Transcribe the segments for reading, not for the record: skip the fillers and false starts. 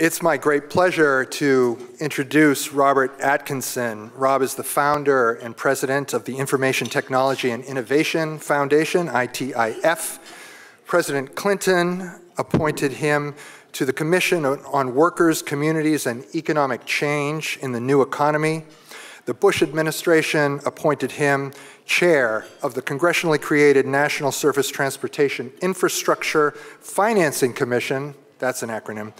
It's my great pleasure to introduce Robert Atkinson. Rob is the founder and president of the Information Technology and Innovation Foundation, ITIF. President Clinton appointed him to the Commission on Workers, Communities, and Economic Change in the New Economy. The Bush administration appointed him chair of the congressionally created National Surface Transportation Infrastructure Financing Commission, that's an acronym,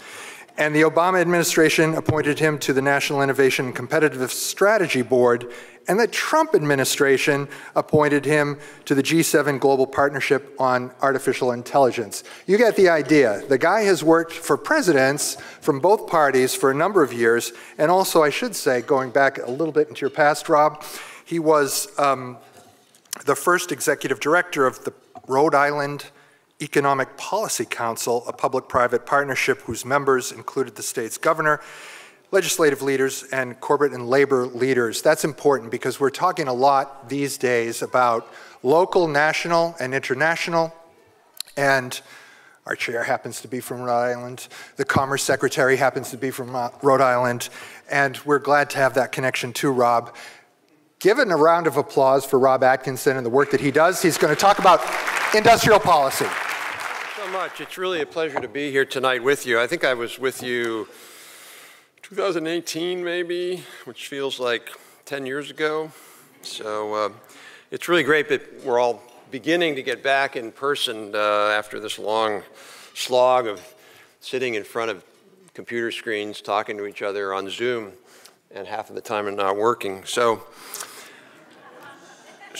and the Obama administration appointed him to the National Innovation and Competitive Strategy Board, and the Trump administration appointed him to the G7 Global Partnership on Artificial Intelligence. You get the idea. The guy has worked for presidents from both parties for a number of years, and also, I should say, going back a little bit into your past, Rob, he was the first executive director of the Rhode Island Economic Policy Council, a public-private partnership whose members included the state's governor, legislative leaders, and corporate and labor leaders. That's important because we're talking a lot these days about local, national, and international, and our chair happens to be from Rhode Island, the Commerce Secretary happens to be from Rhode Island, and we're glad to have that connection too, Rob. Give it a round of applause for Rob Atkinson and the work that he does. He's going to talk about industrial policy. So much. It's really a pleasure to be here tonight with you. I think I was with you 2018 maybe, which feels like 10 years ago. So it's really great that we're all beginning to get back in person after this long slog of sitting in front of computer screens, talking to each other on Zoom, and half of the time and not working. So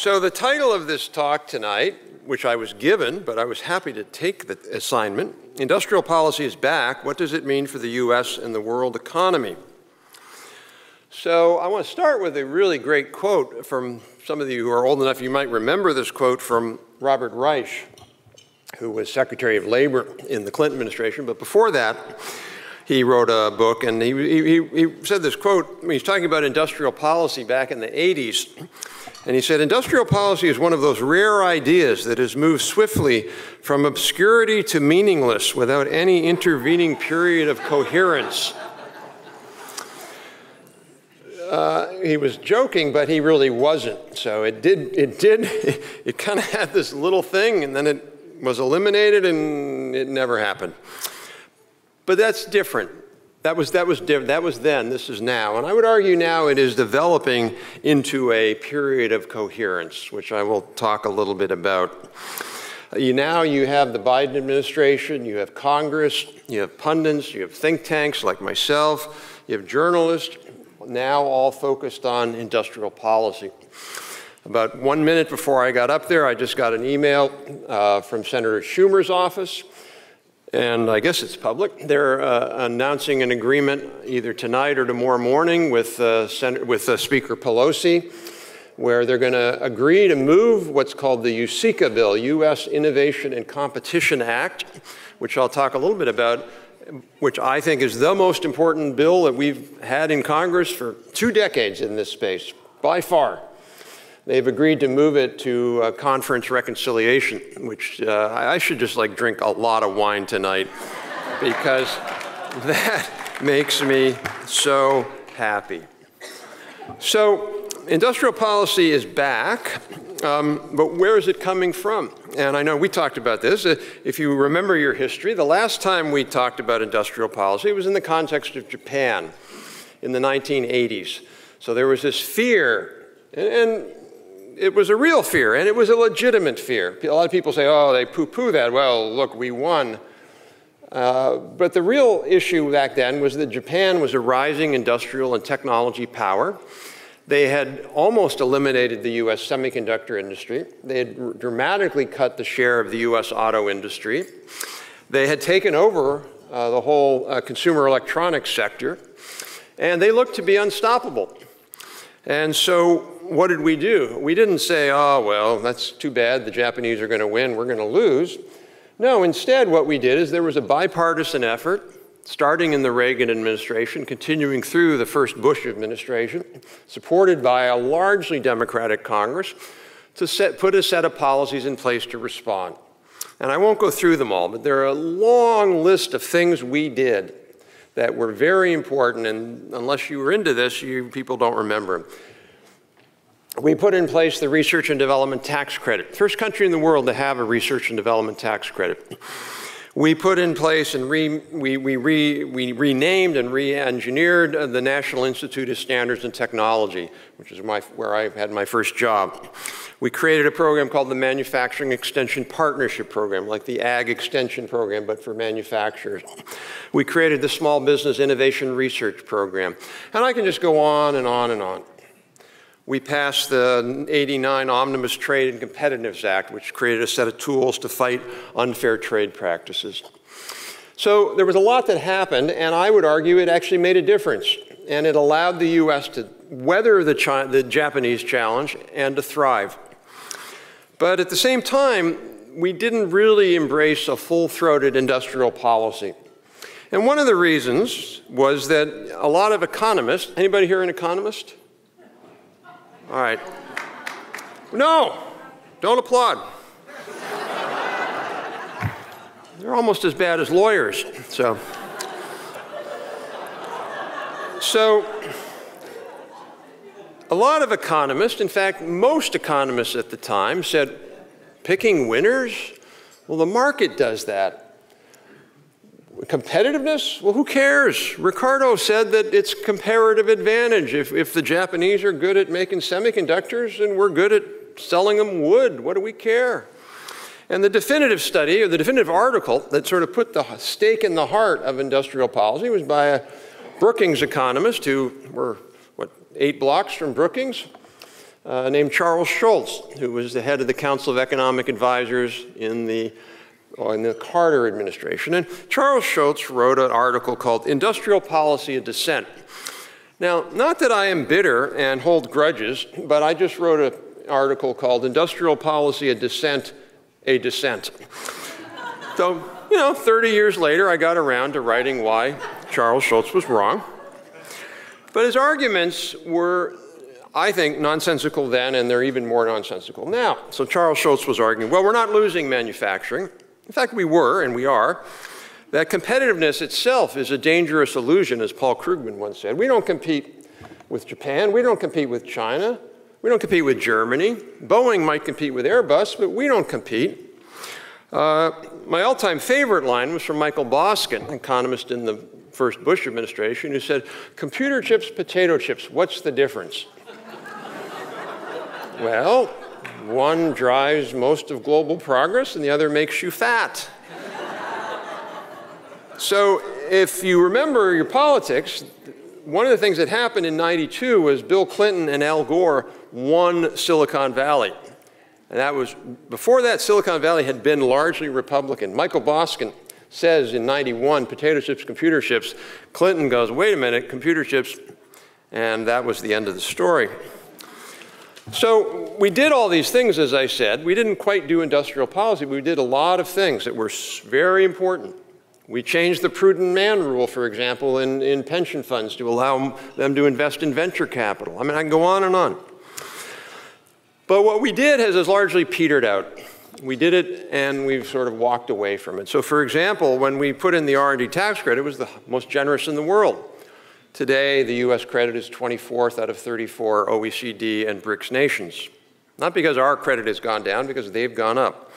the title of this talk tonight, which I was given, but I was happy to take the assignment, Industrial Policy is Back. What does it mean for the U.S. and the world economy? So I want to start with a really great quote from some of you who are old enough, you might remember this quote from Robert Reich, who was Secretary of Labor in the Clinton administration. But before that, he wrote a book, and he said this quote, he's talking about industrial policy back in the 80s, and he said, industrial policy is one of those rare ideas that has moved swiftly from obscurity to meaningless without any intervening period of coherence. He was joking, but he really wasn't. So it kind of had this little thing, and then it was eliminated, and it never happened. But that's different. That was then, this is now. And I would argue now it is developing into a period of coherence, which I will talk a little bit about. Now you have the Biden administration, you have Congress, you have pundits, you have think tanks like myself, you have journalists, now all focused on industrial policy. About 1 minute before I got up there, I just got an email from Senator Schumer's office. And I guess it's public. They're announcing an agreement either tonight or tomorrow morning with Speaker Pelosi, where they're going to agree to move what's called the USICA bill, U.S. Innovation and Competition Act, which I'll talk a little bit about, which I think is the most important bill that we've had in Congress for 2 decades in this space, by far. They've agreed to move it to conference reconciliation, which I should just like drink a lot of wine tonight because that makes me so happy. So industrial policy is back, but where is it coming from? And I know we talked about this. If you remember your history, the last time we talked about industrial policy was in the context of Japan in the 1980s. So there was this fear, and it was a real fear, and it was a legitimate fear. A lot of people say, oh, they poo-poo that. Well, look, we won. But the real issue back then was that Japan was a rising industrial and technology power. They had almost eliminated the U.S. semiconductor industry. They had dramatically cut the share of the U.S. auto industry. They had taken over the whole consumer electronics sector, and they looked to be unstoppable. And so what did we do? We didn't say, oh, well, that's too bad, the Japanese are going to win, we're going to lose. No, instead what we did is there was a bipartisan effort, starting in the Reagan administration, continuing through the first Bush administration, supported by a largely Democratic Congress, to put a set of policies in place to respond. And I won't go through them all, but there are a long list of things we did that were very important, and unless you were into this, people don't remember them. We put in place the Research and Development Tax Credit, first country in the world to have a Research and Development Tax Credit. We put in place and we renamed and re-engineered the National Institute of Standards and Technology, which is where I had my first job. We created a program called the Manufacturing Extension Partnership Program, like the Ag Extension Program, but for manufacturers. We created the Small Business Innovation Research Program. And I can just go on and on and on. We passed the '89 Omnibus Trade and Competitiveness Act, which created a set of tools to fight unfair trade practices. So there was a lot that happened, and I would argue it actually made a difference. And it allowed the US to weather the Japanese challenge and to thrive. But at the same time, we didn't really embrace a full-throated industrial policy. And one of the reasons was that a lot of economists, anybody here an economist? All right. No, don't applaud. They're almost as bad as lawyers. So a lot of economists, in fact, most economists at the time said, picking winners? Well, the market does that. Competitiveness? Well, who cares? Ricardo said that it's comparative advantage. If the Japanese are good at making semiconductors and we're good at selling them wood, what do we care? And the definitive study, or the definitive article that sort of put the stake in the heart of industrial policy was by a Brookings economist who were, 8 blocks from Brookings, named Charles Schultz, who was the head of the Council of Economic Advisors in the Carter administration. And Charles Schultz wrote an article called Industrial Policy, a Dissent. Now, not that I am bitter and hold grudges, but I just wrote an article called Industrial Policy, a Dissent, a Dissent. So, 30 years later, I got around to writing why Charles Schultz was wrong. But his arguments were, I think, nonsensical then, and they're even more nonsensical now. So Charles Schultz was arguing, well, we're not losing manufacturing. In fact, we were, and we are. That competitiveness itself is a dangerous illusion, as Paul Krugman once said. We don't compete with Japan. We don't compete with China. We don't compete with Germany. Boeing might compete with Airbus, but we don't compete. My all-time favorite line was from Michael Boskin, economist in the first Bush administration, who said, computer chips, potato chips, what's the difference? Well, one drives most of global progress and the other makes you fat. So if you remember your politics, one of the things that happened in '92 was Bill Clinton and Al Gore won Silicon Valley. And that was, before that, Silicon Valley had been largely Republican. Michael Boskin says in '91, potato chips, computer chips. Clinton goes, wait a minute, computer chips. And that was the end of the story. So we did all these things, as I said. We didn't quite do industrial policy, but we did a lot of things that were very important. We changed the prudent man rule, for example, in pension funds to allow them to invest in venture capital. I mean, I can go on and on. But what we did has largely petered out. We did it, and we've sort of walked away from it. So, for example, when we put in the R&D tax credit, it was the most generous in the world. Today, the US credit is 24th out of 34 OECD and BRICS nations. Not because our credit has gone down, because they've gone up.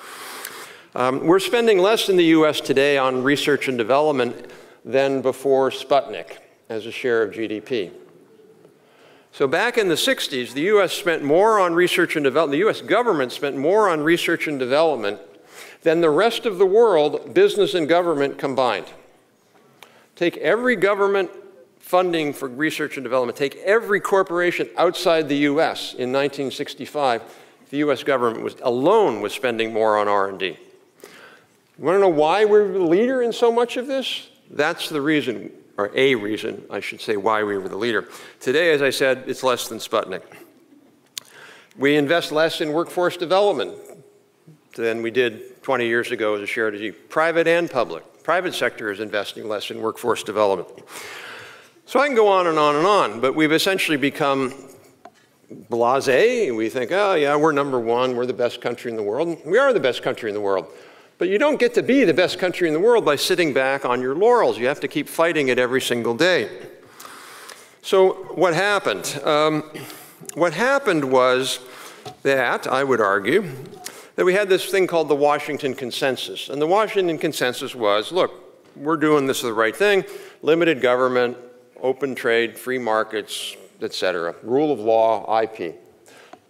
We're spending less in the US today on research and development than before Sputnik as a share of GDP. So back in the 60s, the US spent more on research and development, the US government spent more on research and development than the rest of the world, business and government combined. Take every government funding for research and development, take every corporation outside the US in 1965, the US government alone was spending more on R&D. You want to know why we're the leader in so much of this? That's the reason, or a reason, I should say, why we were the leader. Today, as I said, it's less than Sputnik. We invest less in workforce development than we did 20 years ago as a share of GDP, private and public. Private sector is investing less in workforce development. So I can go on and on and on, but we've essentially become blasé. We think, oh yeah, we're number one, we're the best country in the world. We are the best country in the world. But you don't get to be the best country in the world by sitting back on your laurels. You have to keep fighting it every single day. So what happened? What happened was that, I would argue, that we had this thing called the Washington Consensus. And the Washington Consensus was, look, we're doing this the right thing, limited government, open trade, free markets, et cetera, rule of law, IP.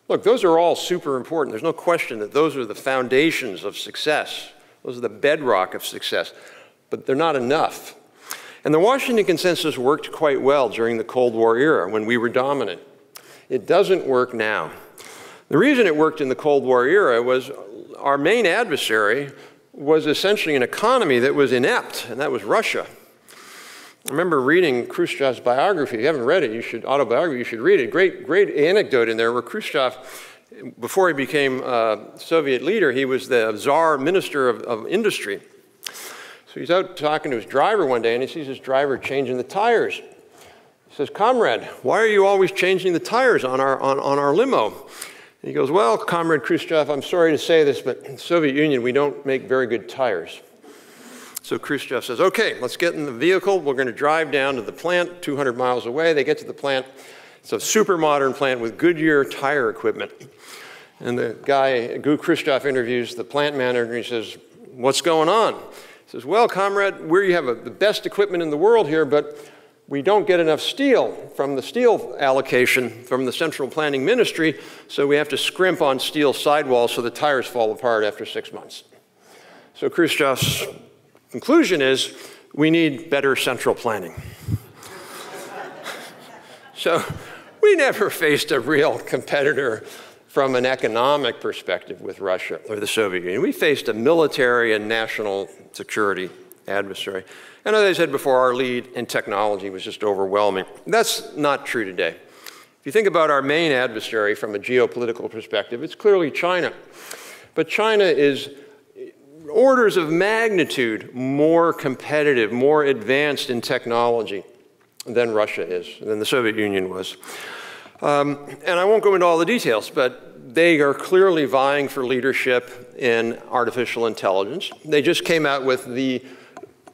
Look, those are all super important. There's no question that those are the foundations of success. Those are the bedrock of success, but they're not enough. And the Washington Consensus worked quite well during the Cold War era when we were dominant. It doesn't work now. The reason it worked in the Cold War era was our main adversary was essentially an economy that was inept, and that was Russia. I remember reading Khrushchev's biography. If you haven't read it, autobiography, you should read it. Great anecdote in there where Khrushchev, before he became Soviet leader, he was the Tsar Minister of Industry. So he's out talking to his driver one day, and he sees his driver changing the tires. He says, "Comrade, why are you always changing the tires on our limo?" And he goes, "Well, Comrade Khrushchev, I'm sorry to say this, but in the Soviet Union, we don't make very good tires." So Khrushchev says, "Okay, let's get in the vehicle. We're going to drive down to the plant 200 miles away." They get to the plant. It's a super modern plant with Goodyear tire equipment. And the guy, Khrushchev, interviews the plant manager, and he says, "What's going on?" He says, "Well, comrade, we have the best equipment in the world here, but we don't get enough steel from the steel allocation from the Central Planning Ministry, so we have to scrimp on steel sidewalls so the tires fall apart after 6 months." So Khrushchev's conclusion is, we need better central planning. So we never faced a real competitor from an economic perspective with Russia or the Soviet Union. We faced a military and national security adversary. And as I said before, our lead in technology was just overwhelming. That's not true today. If you think about our main adversary from a geopolitical perspective, it's clearly China. But China is orders of magnitude more competitive, more advanced in technology than Russia is, than the Soviet Union was. And I won't go into all the details, but they are clearly vying for leadership in artificial intelligence. They just came out with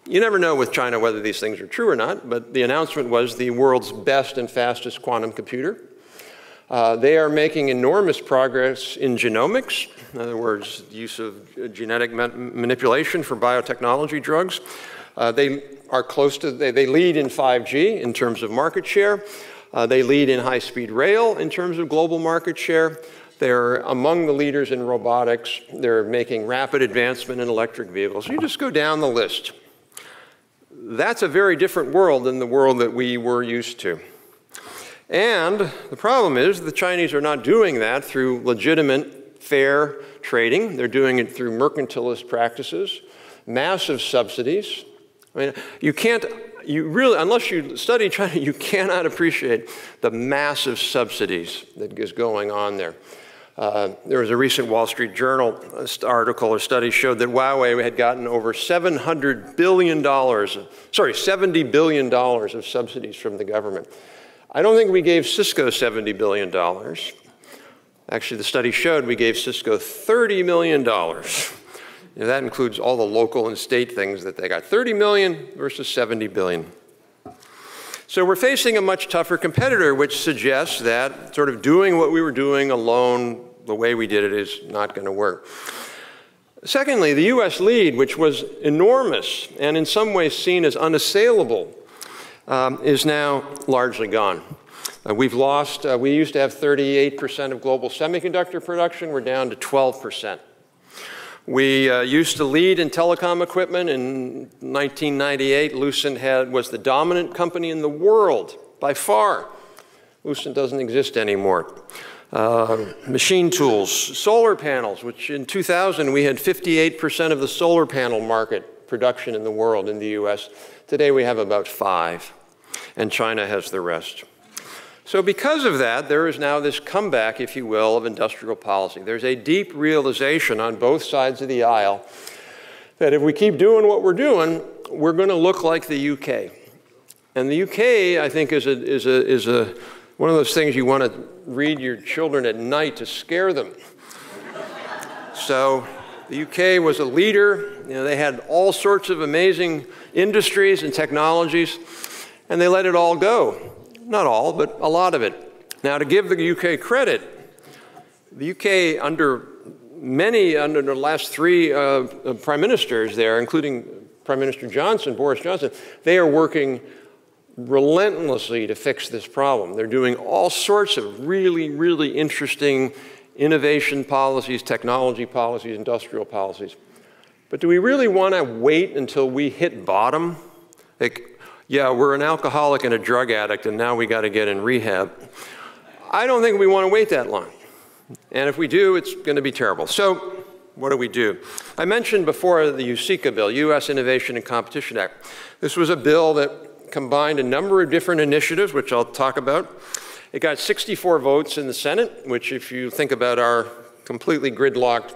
you never know with China whether these things are true or not, but the announcement was the world's best and fastest quantum computer. They are making enormous progress in genomics, in other words, the use of genetic manipulation for biotechnology drugs. They lead in 5G in terms of market share. They lead in high-speed rail in terms of global market share. They're among the leaders in robotics. They're making rapid advancement in electric vehicles. You just go down the list. That's a very different world than the world that we were used to. And the problem is the Chinese are not doing that through legitimate, fair trading. They're doing it through mercantilist practices, massive subsidies. I mean, unless you study China, you cannot appreciate the massive subsidies that is going on there. There was a recent Wall Street Journal article or study showed that Huawei had gotten over $70 billion of subsidies from the government. I don't think we gave Cisco $70 billion. Actually, the study showed we gave Cisco $30 million. That includes all the local and state things that they got. 30 million versus 70 billion. So we're facing a much tougher competitor, which suggests that sort of doing what we were doing alone, the way we did it, is not going to work. Secondly, the US lead, which was enormous and in some ways seen as unassailable, is now largely gone. We've lost, we used to have 38% of global semiconductor production. We're down to 12%. We used to lead in telecom equipment. In 1998, Lucent was the dominant company in the world, by far. Lucent doesn't exist anymore. Machine tools, solar panels, which in 2000 we had 58% of the solar panel market production in the world in the US. Today we have about 5%, and China has the rest. So because of that, there is now this comeback, if you will, of industrial policy. There's a deep realization on both sides of the aisle that if we keep doing what we're doing, we're going to look like the UK. And the UK, I think, is one of those things you want to read your children at night to scare them. So The UK was a leader. You know, they had all sorts of amazing industries and technologies, and they let it all go. Not all, but a lot of it. Now, to give the UK credit, the UK under the last three prime ministers there, including Prime Minister Johnson, Boris Johnson, they are working relentlessly to fix this problem. They're doing all sorts of really, really interesting innovation policies, technology policies, industrial policies. But do we really want to wait until we hit bottom? Like, yeah, we're an alcoholic and a drug addict, and now we got to get in rehab. I don't think we want to wait that long. And if we do, it's going to be terrible. So what do? I mentioned before the USICA bill, U.S. Innovation and Competition Act. This was a bill that combined a number of different initiatives, which I'll talk about. It got 64 votes in the Senate, which if you think about our completely gridlocked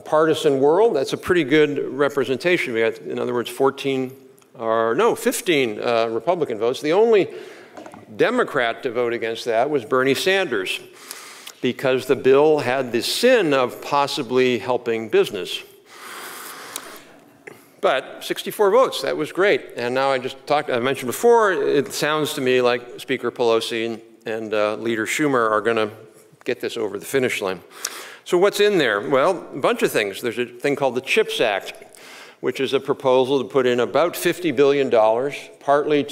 partisan world, that's a pretty good representation. We got, in other words, 15 Republican votes. The only Democrat to vote against that was Bernie Sanders, because the bill had the sin of possibly helping business. But 64 votes, that was great. And now I mentioned before, it sounds to me like Speaker Pelosi and Leader Schumer are gonna get this over the finish line. So what's in there? Well, a bunch of things. There's a thing called the CHIPS Act, which is a proposal to put in about $50 billion, partly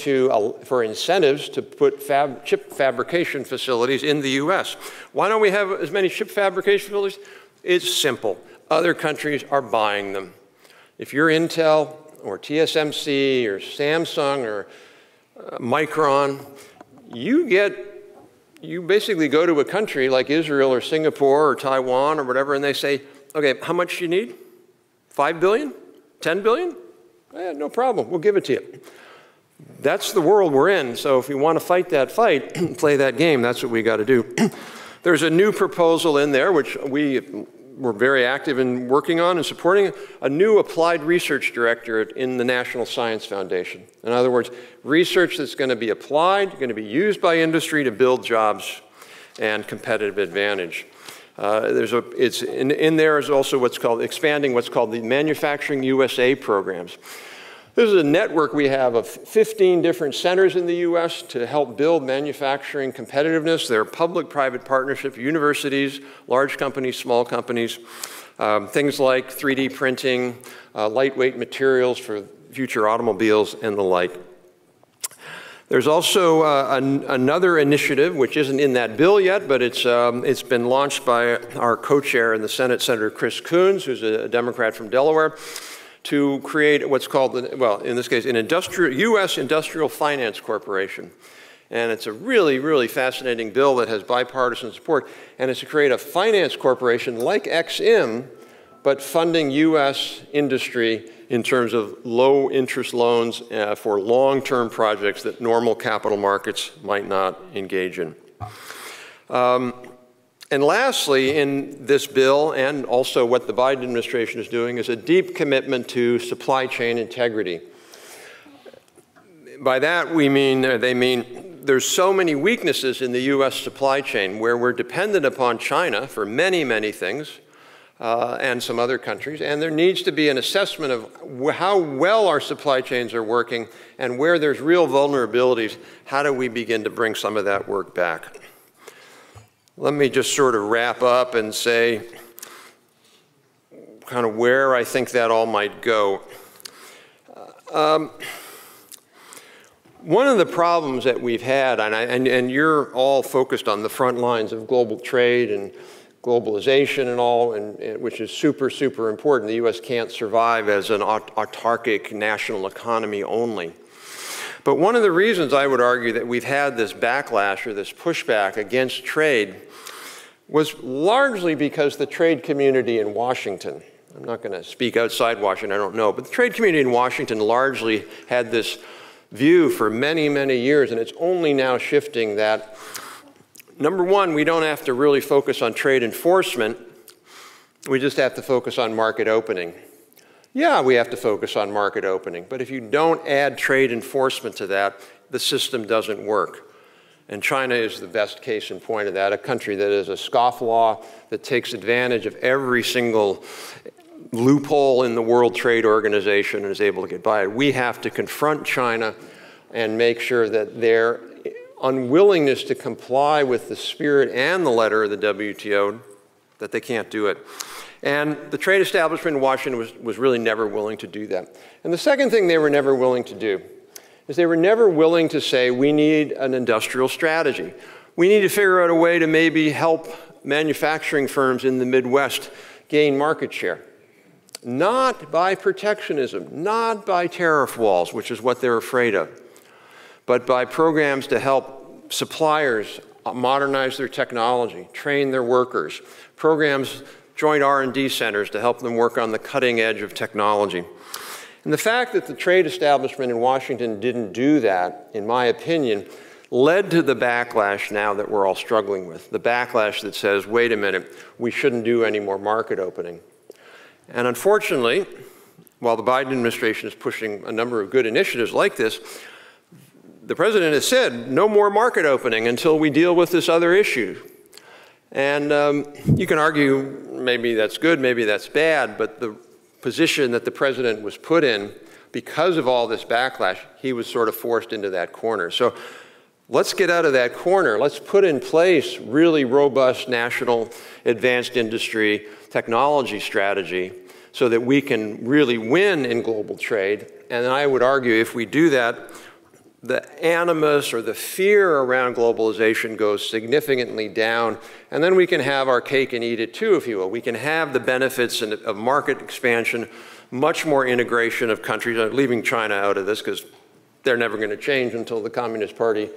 for incentives to put chip fabrication facilities in the US. Why don't we have as many chip fabrication facilities? It's simple. Other countries are buying them. If you're Intel or TSMC or Samsung or Micron, you basically go to a country like Israel or Singapore or Taiwan or whatever, and they say, okay, how much do you need? 5 billion? 10 billion? No problem, we'll give it to you. That's the world we're in, so if we want to fight that fight, play that game, that's what we got to do. There's a new proposal in there, which we're very active in working on and supporting, a new applied research directorate in the National Science Foundation. In other words, research that's going to be applied, going to be used by industry to build jobs and competitive advantage. In there is also expanding what's called the Manufacturing USA programs. This is a network we have of 15 different centers in the US to help build manufacturing competitiveness. They're public-private partnerships, universities, large companies, small companies, things like 3D printing, lightweight materials for future automobiles, and the like. There's also another initiative, which isn't in that bill yet, but it's been launched by our co-chair in the Senate, Senator Chris Coons, who's a Democrat from Delaware, to create what's called, well, in this case, an U.S. Industrial Finance Corporation. And it's a really, really fascinating bill that has bipartisan support, and it's to create a finance corporation like Ex-Im, but funding U.S. industry in terms of low interest loans for long-term projects that normal capital markets might not engage in. And lastly, in this bill, and also what the Biden administration is doing, is a deep commitment to supply chain integrity. By that they mean there's so many weaknesses in the US supply chain where we're dependent upon China for many, many things, and some other countries, and there needs to be an assessment of how well our supply chains are working, and where there's real vulnerabilities, how do we begin to bring some of that work back? Let me just sort of wrap up and say kind of where I think that all might go. One of the problems that we've had, and you're all focused on the front lines of global trade and globalization and all, which is super, super important. The U.S. can't survive as an autarkic national economy only. But one of the reasons I would argue that we've had this backlash or this pushback against trade was largely because the trade community in Washington, I'm not going to speak outside Washington, I don't know, but the trade community in Washington largely had this view for many, many years, and it's only now shifting that, number one, we don't have to really focus on trade enforcement, we just have to focus on market opening. Yeah, we have to focus on market opening, but if you don't add trade enforcement to that, the system doesn't work. And China is the best case in point of that, a country that is a scofflaw that takes advantage of every single loophole in the World Trade Organization and is able to get by it. We have to confront China and make sure that their unwillingness to comply with the spirit and the letter of the WTO, that they can't do it. And the trade establishment in Washington was really never willing to do that. And the second thing they were never willing to do is they were never willing to say, we need an industrial strategy. We need to figure out a way to maybe help manufacturing firms in the Midwest gain market share. Not by protectionism, not by tariff walls, which is what they're afraid of, but by programs to help suppliers modernize their technology, train their workers, programs, joint R&D centers to help them work on the cutting edge of technology. And the fact that the trade establishment in Washington didn't do that, in my opinion, led to the backlash now that we're all struggling with. The backlash that says, wait a minute, we shouldn't do any more market opening. And unfortunately, while the Biden administration is pushing a number of good initiatives like this, the president has said, no more market opening until we deal with this other issue. And you can argue maybe that's good, maybe that's bad, but the position that the president was put in, because of all this backlash, he was sort of forced into that corner. So let's get out of that corner. Let's put in place really robust national advanced industry technology strategy so that we can really win in global trade. And I would argue if we do that, the animus or the fear around globalization goes significantly down, and then we can have our cake and eat it too, if you will. We can have the benefits of market expansion, much more integration of countries. I'm leaving China out of this because they're never going to change until the Communist Party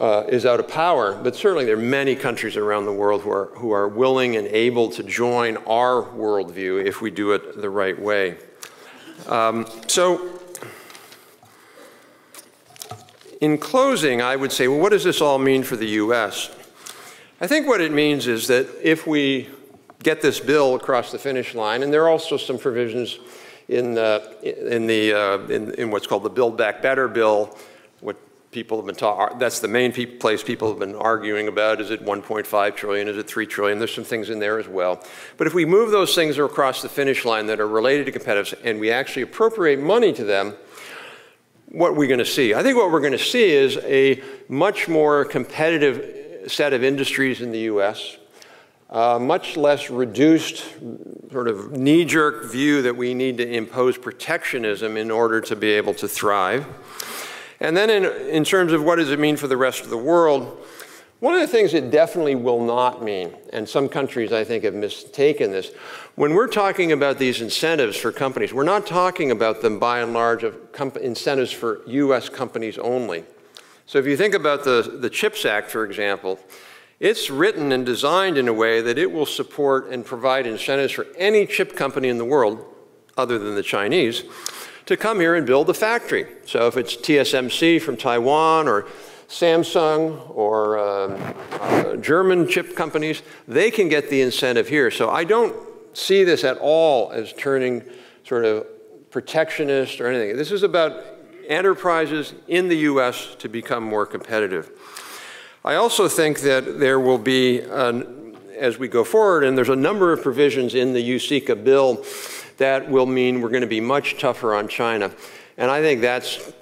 is out of power. But certainly there are many countries around the world who are willing and able to join our worldview if we do it the right way. In closing, I would say, well, what does this all mean for the U.S.? I think what it means is that if we get this bill across the finish line, and there are also some provisions in what's called the Build Back Better bill, what people have been talking, that's the main place people have been arguing about. Is it 1.5 trillion? Is it 3 trillion? There's some things in there as well. But if we move those things across the finish line that are related to competitiveness and we actually appropriate money to them, what are we going to see? I think what we're going to see is a much more competitive set of industries in the U.S., much less reduced sort of knee-jerk view that we need to impose protectionism in order to be able to thrive. And then in terms of what does it mean for the rest of the world, one of the things it definitely will not mean, and some countries I think have mistaken this, when we're talking about these incentives for companies, we're not talking about them by and large of incentives for U.S. companies only. So if you think about the CHIPS Act, for example, it's written and designed in a way that it will support and provide incentives for any chip company in the world, other than the Chinese, to come here and build a factory. So if it's TSMC from Taiwan or Samsung or German chip companies, they can get the incentive here. So I don't see this at all as turning sort of protectionist or anything. This is about enterprises in the U.S. to become more competitive. I also think that there will be, as we go forward, and there's a number of provisions in the USICA bill that will mean we're going to be much tougher on China. And I think that's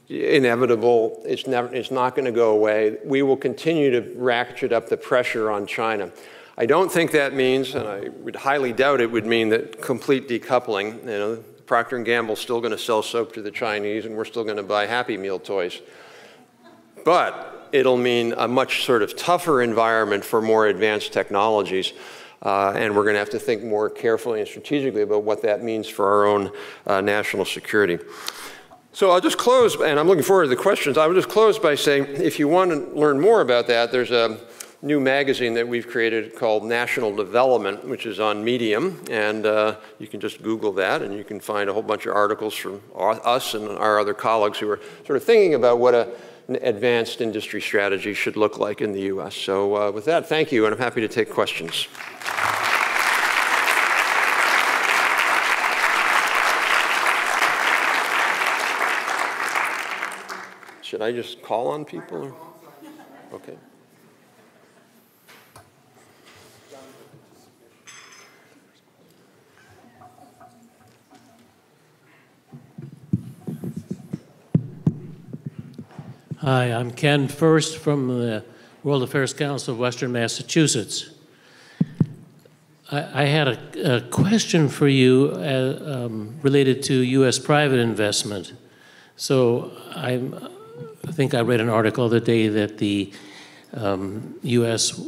inevitable. It's not going to go away. We will continue to ratchet up the pressure on China. I don't think that means, and I would highly doubt it would mean, that complete decoupling. You know, Procter & Gamble's still going to sell soap to the Chinese, and we're still going to buy Happy Meal toys. But it'll mean a much sort of tougher environment for more advanced technologies. And we're going to have to think more carefully and strategically about what that means for our own national security. So I'll just close, and I'm looking forward to the questions. I will just close by saying, if you want to learn more about that, there's a new magazine that we've created called National Development, which is on Medium, and you can just Google that, and you can find a whole bunch of articles from us and our other colleagues who are sort of thinking about what an advanced industry strategy should look like in the U.S. So with that, thank you, and I'm happy to take questions. Should I just call on people? Or? Okay. Hi, I'm Ken First from the World Affairs Council of Western Massachusetts. I had a question for you related to U.S. private investment. So I think I read an article the other day that the U.S.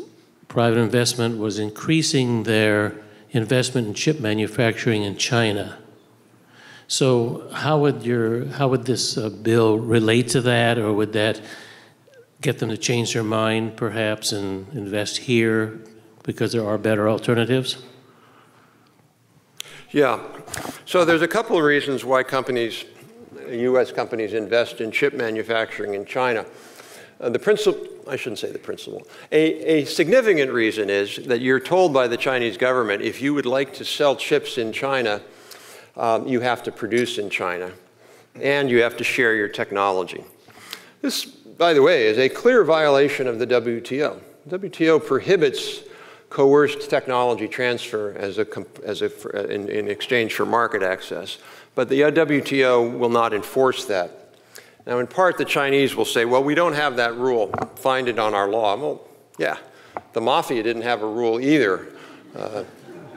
private investment was increasing their investment in chip manufacturing in China. So how would this bill relate to that, or would that get them to change their mind perhaps and invest here because there are better alternatives? Yeah. So there's a couple of reasons why U.S. companies invest in chip manufacturing in China. I shouldn't say the principal. A significant reason is that you're told by the Chinese government, if you would like to sell chips in China, you have to produce in China, and you have to share your technology. This, by the way, is a clear violation of the WTO. The WTO prohibits coerced technology transfer in exchange for market access, but the WTO will not enforce that. Now, in part, the Chinese will say, well, we don't have that rule. Find it on our law. Well, yeah, the mafia didn't have a rule either.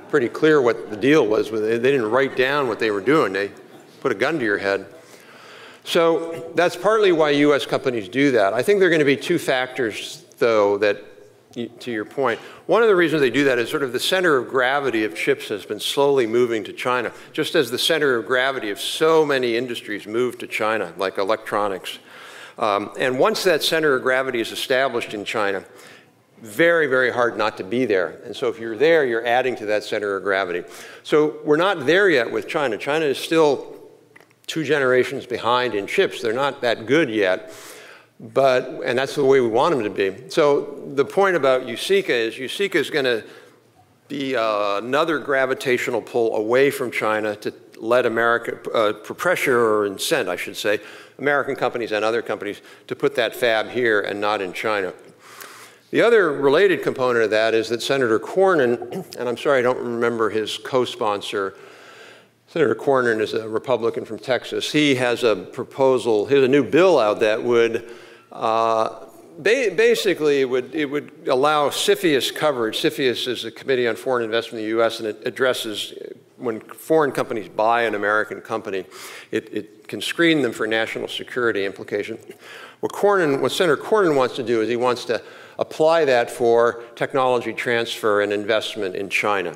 Pretty clear what the deal was. They didn't write down what they were doing. They put a gun to your head. So that's partly why U.S. companies do that. I think there are going to be two factors, though, that, to your point. One of the reasons they do that is sort of the center of gravity of chips has been slowly moving to China, just as the center of gravity of so many industries moved to China, like electronics. And once that center of gravity is established in China, very, very hard not to be there. And so if you're there, you're adding to that center of gravity. So we're not there yet with China. China is still 2 generations behind in chips. They're not that good yet, and that's the way we want them to be. So the point about USICA is going to be another gravitational pull away from China to let pressure or incent, I should say, American companies and other companies to put that fab here and not in China. The other related component of that is that Senator Cornyn, and I'm sorry I don't remember his co-sponsor, Senator Cornyn is a Republican from Texas. He has a proposal, he has a new bill out that would basically it would allow CFIUS coverage. CFIUS is the Committee on Foreign Investment in the U.S., and it addresses when foreign companies buy an American company, it can screen them for national security implication. What Senator Cornyn wants to do is he wants to apply that for technology transfer and investment in China.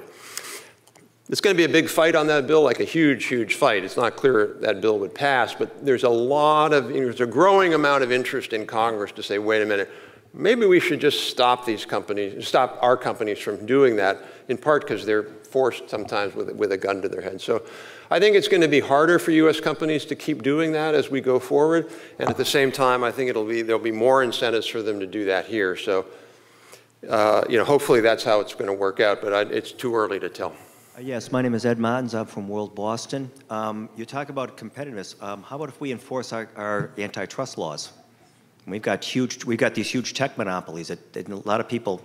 It's going to be a big fight on that bill, like a huge, huge fight. It's not clear that bill would pass, but there's a growing amount of interest in Congress to say, wait a minute, maybe we should just stop our companies from doing that, in part because they're forced sometimes with a gun to their head. So I think it's going to be harder for U.S. companies to keep doing that as we go forward, and at the same time, I think there'll be more incentives for them to do that here. So, hopefully that's how it's going to work out, but it's too early to tell. Yes, my name is Ed Martins. I'm from World Boston. You talk about competitiveness. How about if we enforce our antitrust laws? We've got these huge tech monopolies that a lot of people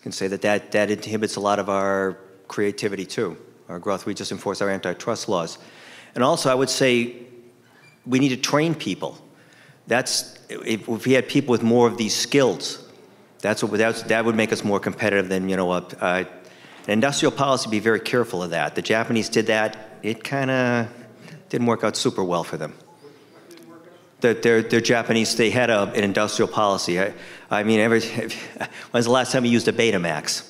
can say that inhibits a lot of our creativity too, our growth. We just enforce our antitrust laws. And also I would say we need to train people. If we had people with more of these skills, that would make us more competitive than, industrial policy, be very careful of that. The Japanese did that. It kind of didn't work out super well for them. They're Japanese, they had an industrial policy. I mean, when's the last time you used a Betamax?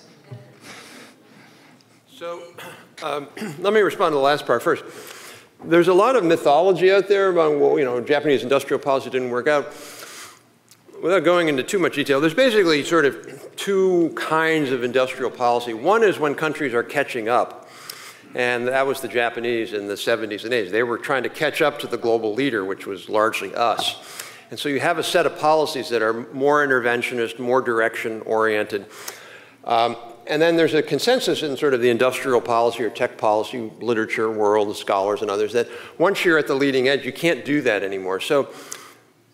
So let me respond to the last part first. There's a lot of mythology out there about, Japanese industrial policy didn't work out. Without going into too much detail, there's basically sort of 2 kinds of industrial policy. One is when countries are catching up, and that was the Japanese in the 70s and 80s. They were trying to catch up to the global leader, which was largely us. And so you have a set of policies that are more interventionist, more direction-oriented. And then there's a consensus in sort of the industrial policy or tech policy literature world, the scholars and others, that once you're at the leading edge, you can't do that anymore. So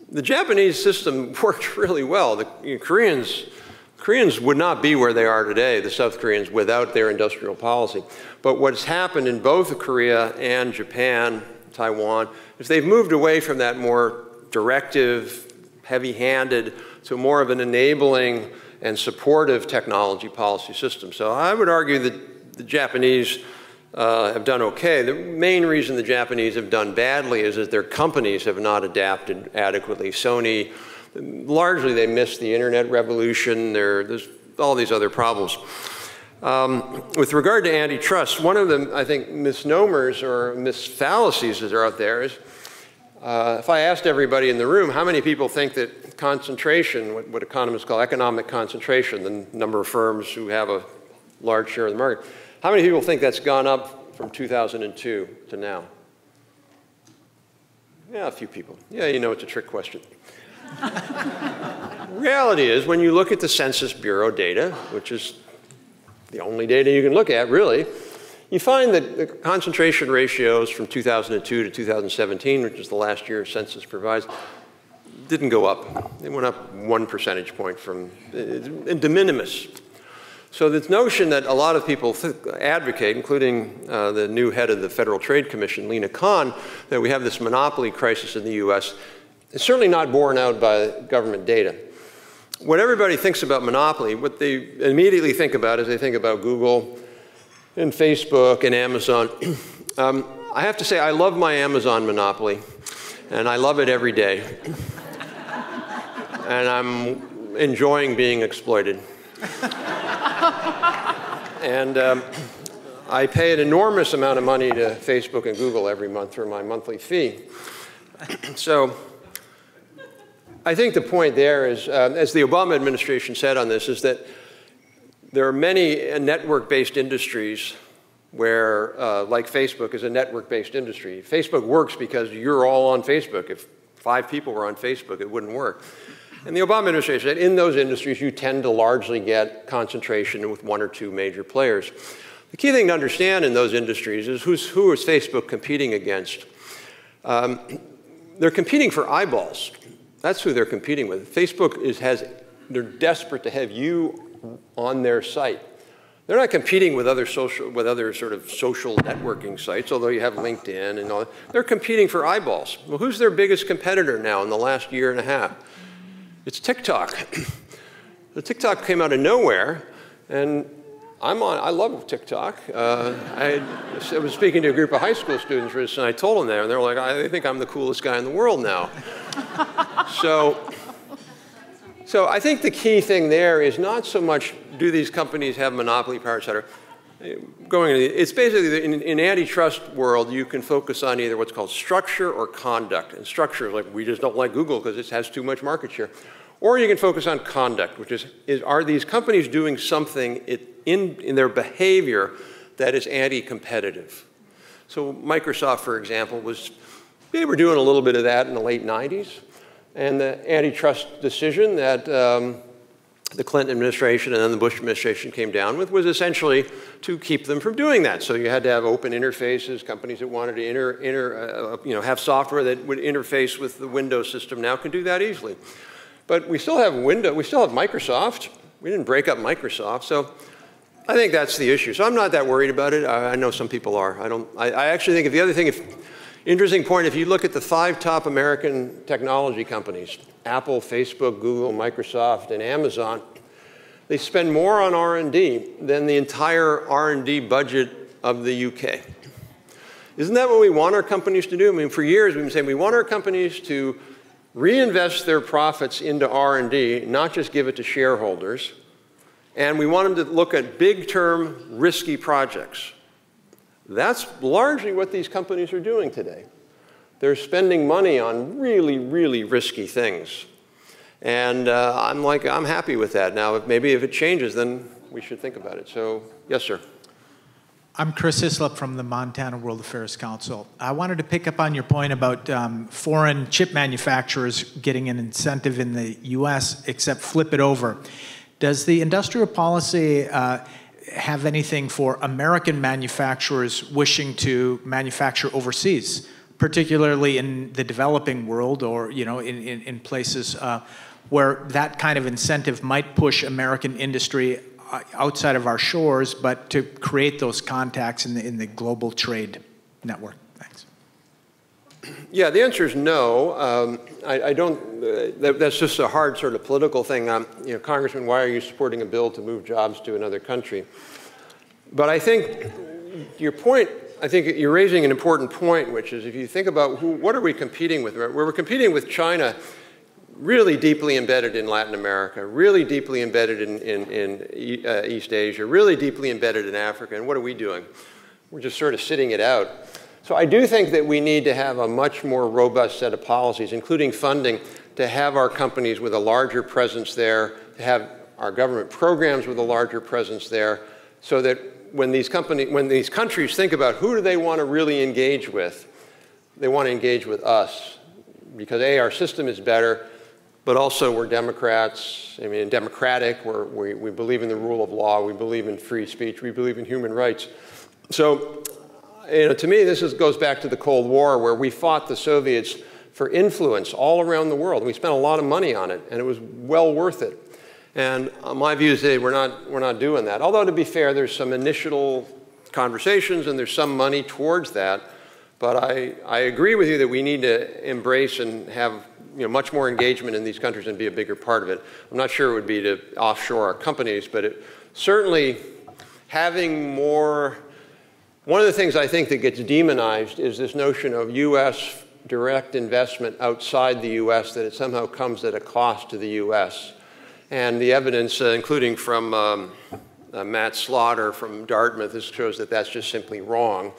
the Japanese system worked really well. The Koreans would not be where they are today, the South Koreans, without their industrial policy. But what's happened in both Korea and Japan, Taiwan, is they've moved away from that more directive, heavy-handed, to more of an enabling and supportive technology policy system. So I would argue that the Japanese have done okay. The main reason the Japanese have done badly is that their companies have not adapted adequately. Sony, largely they missed the internet revolution. There's all these other problems. With regard to antitrust, one of the, I think, misnomers or fallacies that are out there is, if I asked everybody in the room, how many people think that concentration, what economists call economic concentration, the number of firms who have a large share of the market, how many people think that's gone up from 2002 to now? Yeah, a few people. Yeah, you know it's a trick question. Reality is, when you look at the Census Bureau data, which is the only data you can look at, really, you find that the concentration ratios from 2002 to 2017, which is the last year census provides, didn't go up. They went up 1 percentage point from de minimis. So this notion that a lot of people advocate, including the new head of the Federal Trade Commission, Lena Khan, that we have this monopoly crisis in the US, is certainly not borne out by government data. What everybody thinks about monopoly, what they immediately think about is they think about Google and Facebook and Amazon. I have to say, I love my Amazon monopoly, and I love it every day. And I'm enjoying being exploited. And I pay an enormous amount of money to Facebook and Google every month for my monthly fee. So I think the point there is, as the Obama administration said on this, is that there are many network-based industries where, like Facebook is a network-based industry. Facebook works because you're all on Facebook. If 5 people were on Facebook, it wouldn't work. And the Obama administration said, in those industries, you tend to largely get concentration with 1 or 2 major players. The key thing to understand in those industries is who is Facebook competing against? They're competing for eyeballs. That's who they're competing with. Facebook they're desperate to have you on their site. They're not competing with other sort of social networking sites, although you have LinkedIn and all that. They're competing for eyeballs. Well, who's their biggest competitor now in the last year and a half? It's TikTok. The TikTok came out of nowhere, and I love TikTok. I was speaking to a group of high school students recently, and I told them that, and they were like, I think I'm the coolest guy in the world now. So I think the key thing there is not so much do these companies have monopoly power, et cetera. It's basically, in antitrust world, you can focus on either what's called structure or conduct. And structure is like, we just don't like Google because it has too much market share. Or you can focus on conduct, which is are these companies doing something in their behavior that is anti-competitive? So Microsoft, for example, they were doing a little bit of that in the late 90s. And the antitrust decision that the Clinton administration and then the Bush administration came down with was essentially to keep them from doing that. So you had to have open interfaces. Companies that wanted to have software that would interface with the Windows system now can do that easily. But we still have Microsoft. We didn't break up Microsoft. So I think that's the issue. So I'm not that worried about it. I know some people are. I actually think the other thing, interesting point, if you look at the 5 top American technology companies, Apple, Facebook, Google, Microsoft, and Amazon, they spend more on R&D than the entire R&D budget of the UK. Isn't that what we want our companies to do? I mean, for years we've been saying we want our companies to reinvest their profits into R&D, not just give it to shareholders, and we want them to look at big-term, risky projects. That's largely what these companies are doing today. They're spending money on really, really risky things. And I'm happy with that. Now, maybe if it changes, then we should think about it. So, yes, sir. I'm Chris Hislop from the Montana World Affairs Council. I wanted to pick up on your point about foreign chip manufacturers getting an incentive in the US, except flip it over. Does the industrial policy have anything for American manufacturers wishing to manufacture overseas? particularly in the developing world, or in places where that kind of incentive might push American industry outside of our shores, but to create those contacts in the global trade network? Thanks. Yeah, the answer is no. I don't. That's just a hard sort of political thing. Congressman, why are you supporting a bill to move jobs to another country? But I think your point. I think you're raising an important point, which is if you think about what are we competing with? We're competing with China, really deeply embedded in Latin America, really deeply embedded in East Asia, really deeply embedded in Africa. And what are we doing? We're just sort of sitting it out. So I do think that we need to have a much more robust set of policies, including funding, to have our companies with a larger presence there, to have our government programs with a larger presence there, so that when these countries think about who do they want to really engage with, they want to engage with us. Because A, our system is better, but also we're Democrats. I mean, democratic, we believe in the rule of law, we believe in free speech, we believe in human rights. So, to me, this goes back to the Cold War, where we fought the Soviets for influence all around the world. We spent a lot of money on it, and it was well worth it. And my view is that we're not doing that. Although, to be fair, there's some initial conversations and there's some money towards that. But I agree with you that we need to embrace and have much more engagement in these countries and be a bigger part of it. I'm not sure it would be to offshore our companies, but certainly having more. One of the things I think that gets demonized is this notion of U.S. direct investment outside the U.S., that it somehow comes at a cost to the U.S. And the evidence, including from Matt Slaughter from Dartmouth, this shows that that's just simply wrong.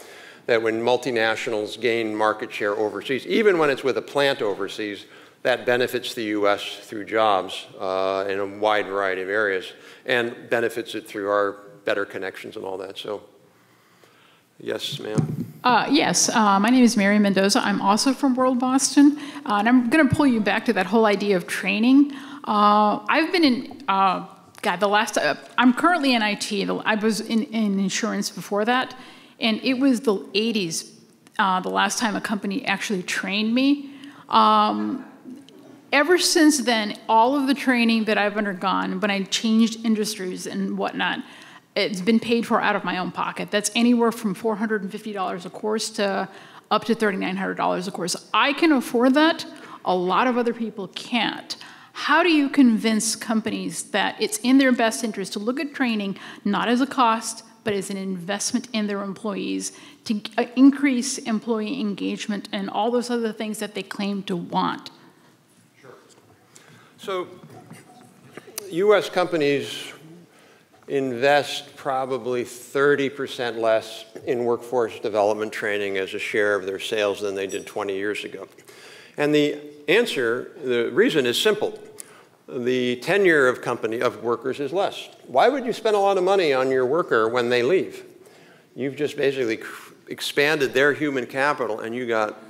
That when multinationals gain market share overseas, even when it's with a plant overseas, that benefits the U.S. through jobs in a wide variety of areas, and benefits it through our better connections and all that. So, yes, ma'am. Yes, my name is Mary Mendoza. I'm also from World Boston, and I'm going to pull you back to that whole idea of training. I've been in, I'm currently in IT. I was in insurance before that, and it was the 80s, the last time a company actually trained me. Ever since then, all of the training that I've undergone, when I changed industries and whatnot, it's been paid for out of my own pocket. That's anywhere from $450 a course to up to $3,900 a course. I can afford that. A lot of other people can't. How do you convince companies that it's in their best interest to look at training not as a cost, but as an investment in their employees to increase employee engagement and all those other things that they claim to want? Sure. So, U.S. companies invest probably 30% less in workforce development training as a share of their sales than they did 20 years ago. And the reason is simple. The tenure of workers is less. Why would you spend a lot of money on your worker when they leave? You've just basically expanded their human capital and you got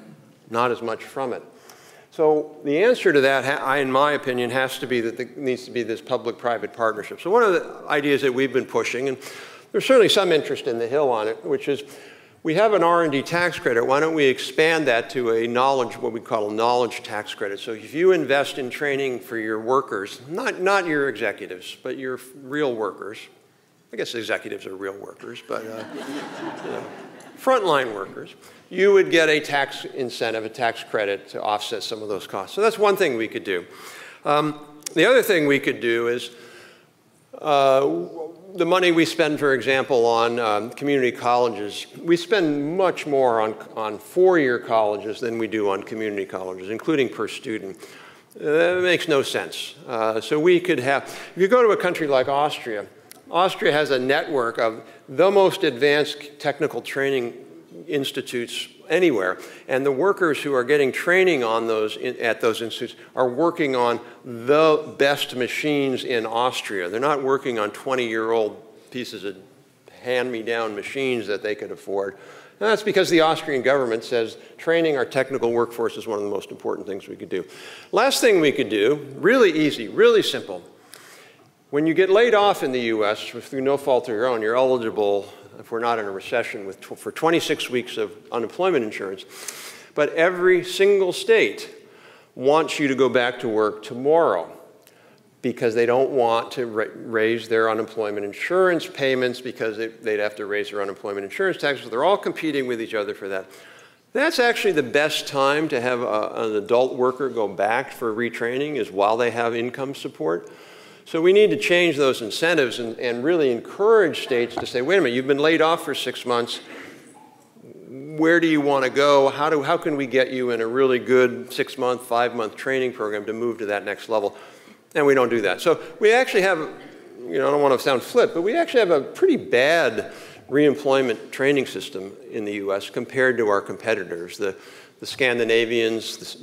not as much from it. So the answer to that, in my opinion, has to be that there needs to be this public-private partnership. So one of the ideas that we've been pushing, and there's certainly some interest in the Hill on it, which is we have an R&D tax credit. Why don't we expand that to what we call a knowledge tax credit? So if you invest in training for your workers, not your executives, but your real workers, I guess executives are real workers, but frontline workers, you would get a tax incentive, a tax credit to offset some of those costs. So that's one thing we could do. The other thing we could do is the money we spend, for example, on community colleges, we spend much more on four-year colleges than we do on community colleges, including per student. That makes no sense. So we could have, if you go to a country like Austria, Austria has a network of the most advanced technical training institutes anywhere, and the workers who are getting training on at those institutes are working on the best machines in Austria. They're not working on 20-year-old pieces of hand-me-down machines that they could afford. And that's because the Austrian government says training our technical workforce is one of the most important things we could do. Last thing we could do, really easy, really simple. When you get laid off in the US through no fault of your own, you're eligible, if we're not in a recession, for 26 weeks of unemployment insurance. But every single state wants you to go back to work tomorrow because they don't want to raise their unemployment insurance payments because they'd have to raise their unemployment insurance taxes. So they're all competing with each other for that. That's actually the best time to have an adult worker go back for retraining is while they have income support. So we need to change those incentives and really encourage states to say, wait a minute, you've been laid off for 6 months. Where do you want to go? How can we get you in a really good 6-month, 5-month training program to move to that next level? And we don't do that. So we actually have, I don't want to sound flip, but we actually have a pretty bad reemployment training system in the US compared to our competitors. The Scandinavians,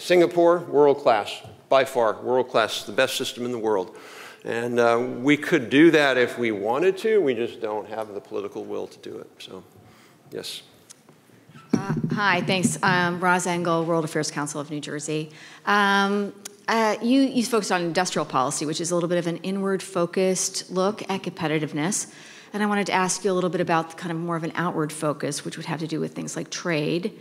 Singapore, world class, by far, world class, the best system in the world. And we could do that if we wanted to, we just don't have the political will to do it, so, yes. Hi, thanks. Roz Engel, World Affairs Council of New Jersey. You focused on industrial policy, which is a little bit of an inward-focused look at competitiveness. And I wanted to ask you a little bit about kind of more of an outward focus, which would have to do with things like trade.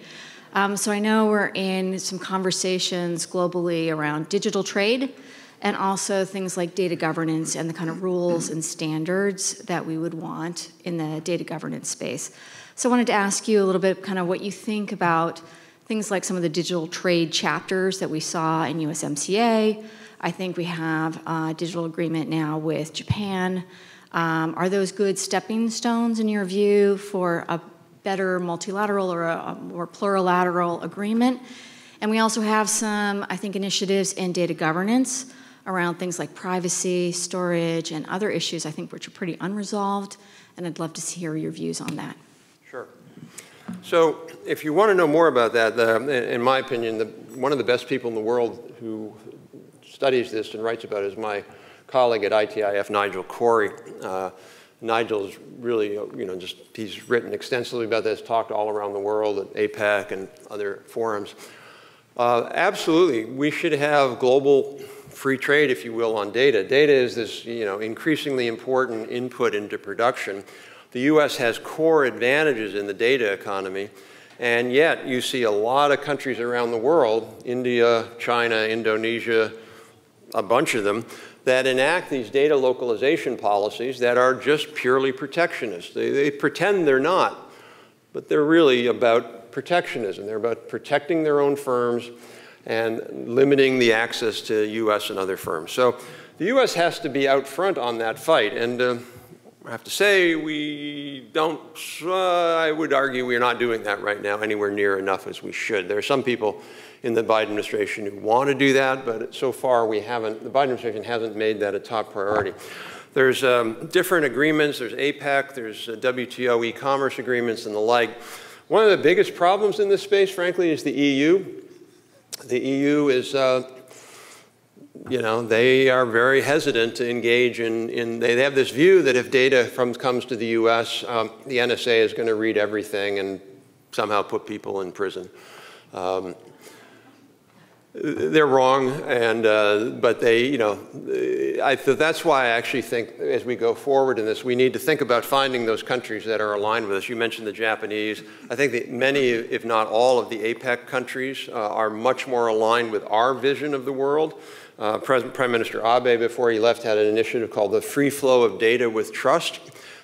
So I know we're in some conversations globally around digital trade and also things like data governance and the kind of rules and standards that we would want in the data governance space. So I wanted to ask you a little bit kind of what you think about things like some of the digital trade chapters that we saw in USMCA. I think we have a digital agreement now with Japan. Are those good stepping stones in your view for a better multilateral or a more plurilateral agreement? And we also have some, I think, initiatives in data governance around things like privacy, storage, and other issues, I think, which are pretty unresolved. And I'd love to hear your views on that. Sure. So if you want to know more about that, in my opinion, one of the best people in the world who studies this and writes about it is my colleague at ITIF, Nigel Corey. Nigel's really, he's written extensively about this, talked all around the world at APEC and other forums. Absolutely, we should have global free trade, if you will, on data. Data is this, increasingly important input into production. The US has core advantages in the data economy, and yet you see a lot of countries around the world, India, China, Indonesia, a bunch of them, that enact these data localization policies that are just purely protectionist. They pretend they're not, but they're really about protectionism. They're about protecting their own firms and limiting the access to US and other firms. So the US has to be out front on that fight. And I have to say, we don't, I would argue we're not doing that right now anywhere near enough as we should. There are some people in the Biden administration who want to do that, but so far we haven't, the Biden administration hasn't made that a top priority. There's different agreements, there's APEC, there's WTO e-commerce agreements and the like. One of the biggest problems in this space, frankly, is the EU. The EU is, they are very hesitant to engage they have this view that if data comes to the US, the NSA is going to read everything and somehow put people in prison. They're wrong, and but they, that's why I actually think as we go forward in this, we need to think about finding those countries that are aligned with us. You mentioned the Japanese. I think that many, if not all, of the APEC countries are much more aligned with our vision of the world. Prime Minister Abe, before he left, had an initiative called the Free Flow of Data with Trust.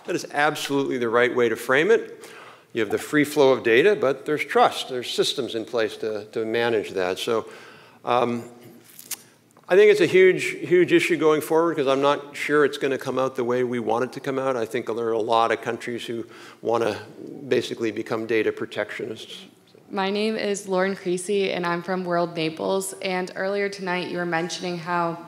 That is absolutely the right way to frame it. You have the free flow of data, but there's trust. There's systems in place to manage that. So I think it's a huge issue going forward because I'm not sure it's going to come out the way we want it to come out. I think there are a lot of countries who want to basically become data protectionists. My name is Lauren Creasy, and I'm from World Naples. And earlier tonight, you were mentioning how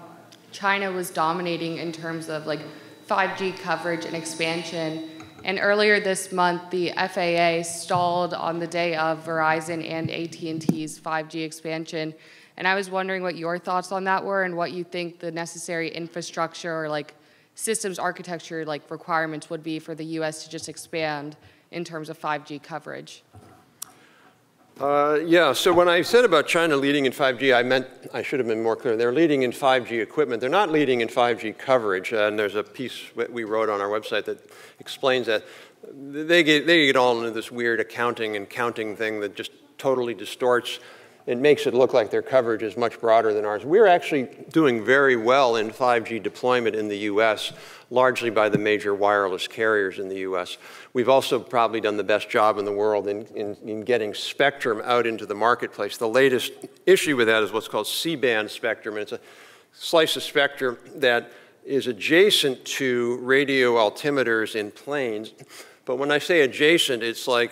China was dominating in terms of 5G coverage and expansion. And earlier this month, the FAA stalled on the day of Verizon and AT&T's 5G expansion. And I was wondering what your thoughts on that were and what you think the necessary infrastructure or systems architecture requirements would be for the US to just expand in terms of 5G coverage. Yeah, so when I said about China leading in 5G, I meant, I should have been more clear, they're leading in 5G equipment. They're not leading in 5G coverage, and there's a piece that we wrote on our website that explains that. They get all into this weird accounting and counting thing that just totally distorts. It makes it look like their coverage is much broader than ours. We're actually doing very well in 5G deployment in the US, largely by the major wireless carriers in the US. We've also probably done the best job in the world in getting spectrum out into the marketplace. The latest issue with that is what's called C-band spectrum. And it's a slice of spectrum that is adjacent to radio altimeters in planes. But when I say adjacent, it's like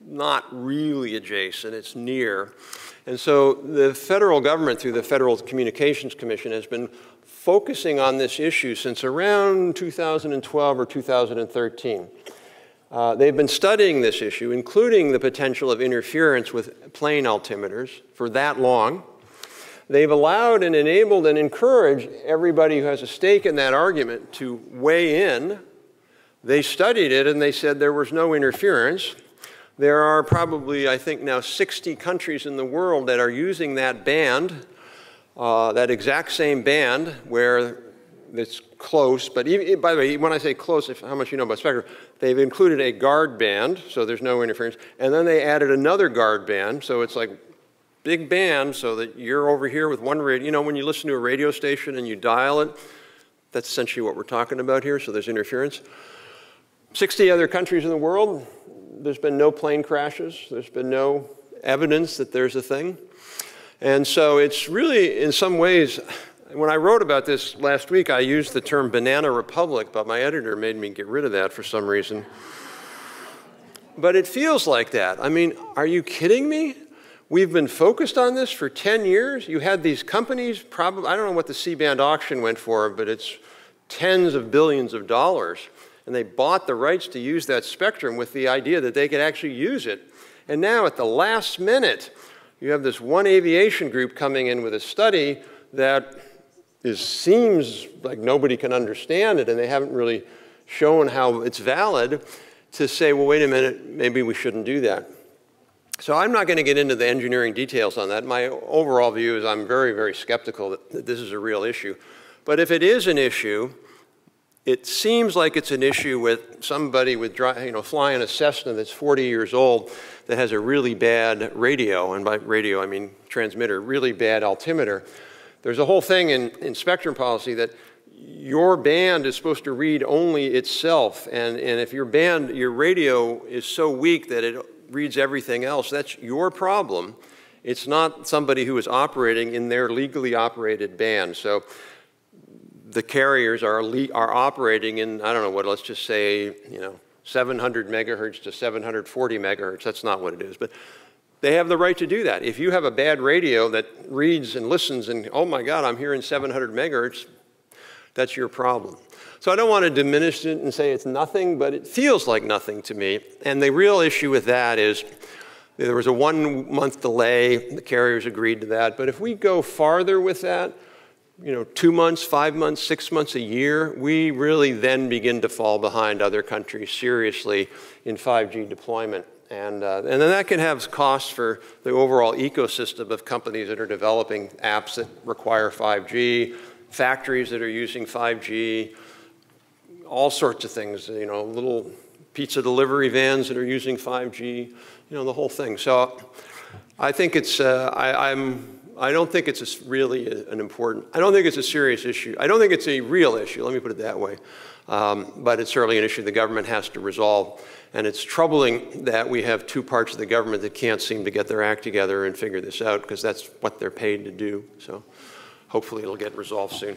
not really adjacent, it's near. And so the federal government, through the Federal Communications Commission, has been focusing on this issue since around 2012 or 2013. They've been studying this issue, including the potential of interference with plane altimeters, for that long. They've allowed and enabled and encouraged everybody who has a stake in that argument to weigh in. They studied it and they said there was no interference. There are probably, I think now, 60 countries in the world that are using that band, that exact same band, where it's close. But even, by the way, when I say close, how much you know about spectrum, they've included a guard band, so there's no interference. And then they added another guard band, so it's like big band, so that you're over here with one radio. You know, when you listen to a radio station and you dial it, that's essentially what we're talking about here, so there's interference. 60 other countries in the world, there's been no plane crashes. There's been no evidence that there's a thing. And so it's really, in some ways, when I wrote about this last week, I used the term banana republic, but my editor made me get rid of that for some reason. But it feels like that. I mean, are you kidding me? We've been focused on this for 10 years. You had these companies, probably, I don't know what the C-band auction went for, but it's tens of billions of dollars. And they bought the rights to use that spectrum with the idea that they could actually use it. And now at the last minute, you have this one aviation group coming in with a study that seems like nobody can understand it, and they haven't really shown how it's valid, to say, well, wait a minute, maybe we shouldn't do that. So I'm not going to get into the engineering details on that. My overall view is I'm very, very skeptical that this is a real issue. But if it is an issue, it seems like it's an issue with somebody with, flying a Cessna that's 40 years old that has a really bad radio, and by radio I mean transmitter, really bad altimeter. There's a whole thing in spectrum policy that your band is supposed to read only itself, and if your radio is so weak that it reads everything else, that's your problem. It's not somebody who is operating in their legally operated band. So the carriers are operating in, I don't know what, let's just say, 700 megahertz to 740 megahertz. That's not what it is, but they have the right to do that. If you have a bad radio that reads and listens and, oh my God, I'm hearing 700 megahertz, that's your problem. So I don't want to diminish it and say it's nothing, but it feels like nothing to me. And the real issue with that is there was a 1-month delay. The carriers agreed to that. But if we go farther with that, 2 months, 5 months, 6 months, a year, we really then begin to fall behind other countries seriously in 5G deployment. And then that can have costs for the overall ecosystem of companies that are developing apps that require 5G, factories that are using 5G, all sorts of things, little pizza delivery vans that are using 5G, the whole thing. So I think it's, I don't think it's really an important, I don't think it's a serious issue. I don't think it's a real issue, let me put it that way. But it's certainly an issue the government has to resolve. And it's troubling that we have two parts of the government that can't seem to get their act together and figure this out, because that's what they're paid to do. So hopefully it'll get resolved soon.